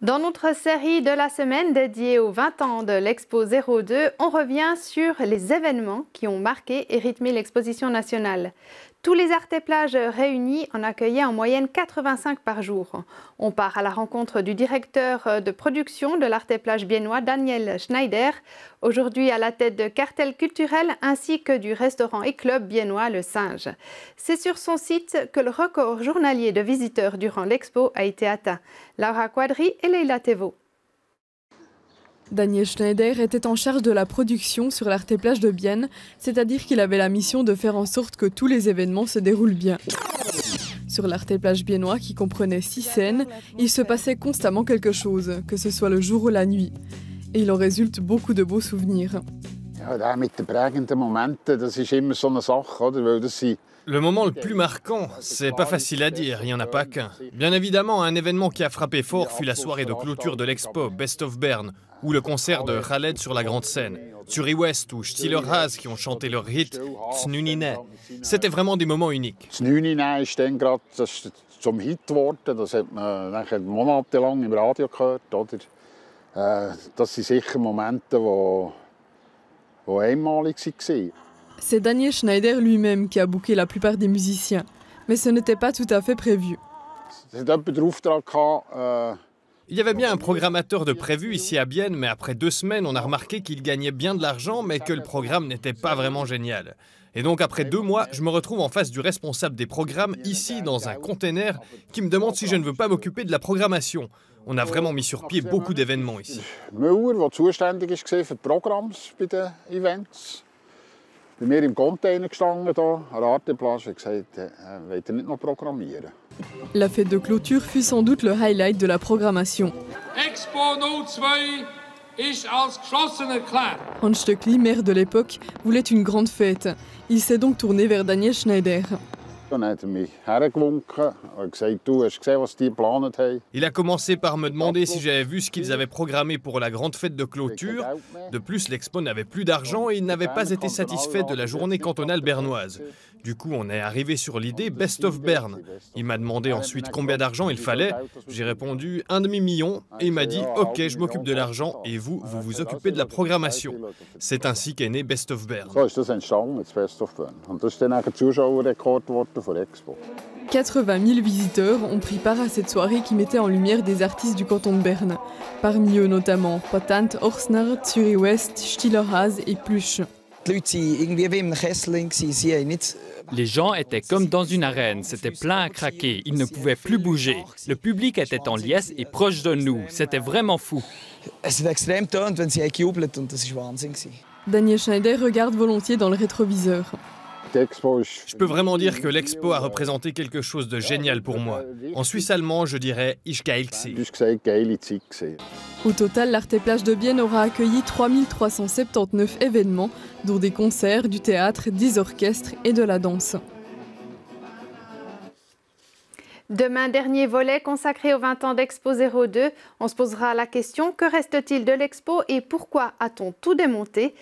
Dans notre série de la semaine dédiée aux 20 ans de l'Expo 02, on revient sur les événements qui ont marqué et rythmé l'exposition nationale. Tous les arts et plages réunis en accueillaient en moyenne 85 par jour. On part à la rencontre du directeur de production de l'art et plage biennois, Daniel Schneider, aujourd'hui à la tête de Cartel Culturel ainsi que du restaurant et club biennois Le Singe. C'est sur son site que le record journalier de visiteurs durant l'expo a été atteint. Laura Quadri et Leila Thévaux. Daniel Schneider était en charge de la production sur l'Art et plage de Bienne, c'est-à-dire qu'il avait la mission de faire en sorte que tous les événements se déroulent bien. Sur l'Art et plage biennois, qui comprenait 6 scènes, il se passait constamment quelque chose, que ce soit le jour ou la nuit. Et il en résulte beaucoup de beaux souvenirs. Le moment le plus marquant, c'est pas facile à dire, il n'y en a pas qu'un. Bien évidemment, un événement qui a frappé fort fut la soirée de clôture de l'expo Best of Bern, ou le concert de Khaled sur la grande scène, Zuri West ou Stiller Haas qui ont chanté leur hit Znunine. C'était vraiment des moments uniques. Znunine ist dann gerade zum Hit geworden, das hat man nachher monatelang im Radio gehört, oder? Das sind sicher Momente, die einmalig waren. C'est Daniel Schneider lui-même qui a booké la plupart des musiciens, mais ce n'était pas tout à fait prévu. Il y avait bien un programmateur de prévu ici à Bienne, mais après 2 semaines, on a remarqué qu'il gagnait bien de l'argent, mais que le programme n'était pas vraiment génial. Et donc après 2 mois, je me retrouve en face du responsable des programmes ici dans un container qui me demande si je ne veux pas m'occuper de la programmation. On a vraiment mis sur pied beaucoup d'événements ici. Müller, der zuständig war für die Programme bei den Events. Bei mir im Container gestanden, hier, an der Arteplage, und gesagt, wollt ihr nicht noch programmieren? La fête de clôture fut sans doute le highlight de la programmation. Expo 02 ist als geschlossen erklärt. Hans Stöckli, maire de l'époque, voulait une grande fête. Il s'est donc tourné vers Daniel Schneider. Dann hat mich hergewunken und gesagt, du hast gesehen, was die geplant haben. Il a commencé par me demander si j'avais vu ce qu'ils avaient programmé pour la grande fête de clôture. De plus, l'expo n'avait plus d'argent et il n'avait pas été satisfait de la journée cantonale bernoise. Du coup, on est arrivé sur l'idée Best of Bern. Il m'a demandé ensuite combien d'argent il fallait. J'ai répondu 1,5 million et il m'a dit « Ok, je m'occupe de l'argent et vous vous occupez de la programmation ». C'est ainsi qu'est né Best of Bern. So ist das entstanden, das Best of Bern. Und das ist dann ein Zuschauerrekord geworden für Expo. 80 000 visiteurs ont pris part à cette soirée qui mettait en lumière des artistes du canton de Berne. Parmi eux notamment Patent, Orsner, Zuri West, Stiller Haas et Pluche. Les gens étaient comme dans une arène, c'était plein à craquer, ils ne pouvaient plus bouger. Le public était en liesse et proche de nous, c'était vraiment fou. Daniel Schneider regarde volontiers dans le rétroviseur. Je peux vraiment dire que l'expo a représenté quelque chose de génial pour moi. En suisse allemand, je dirais Ich geil gsi. Au total, l'Art et plage de Bienne aura accueilli 3379 événements, dont des concerts, du théâtre, des orchestres et de la danse. Demain, dernier volet consacré aux 20 ans d'Expo 02. On se posera la question, que reste-t-il de l'Expo et pourquoi a-t-on tout démonté ?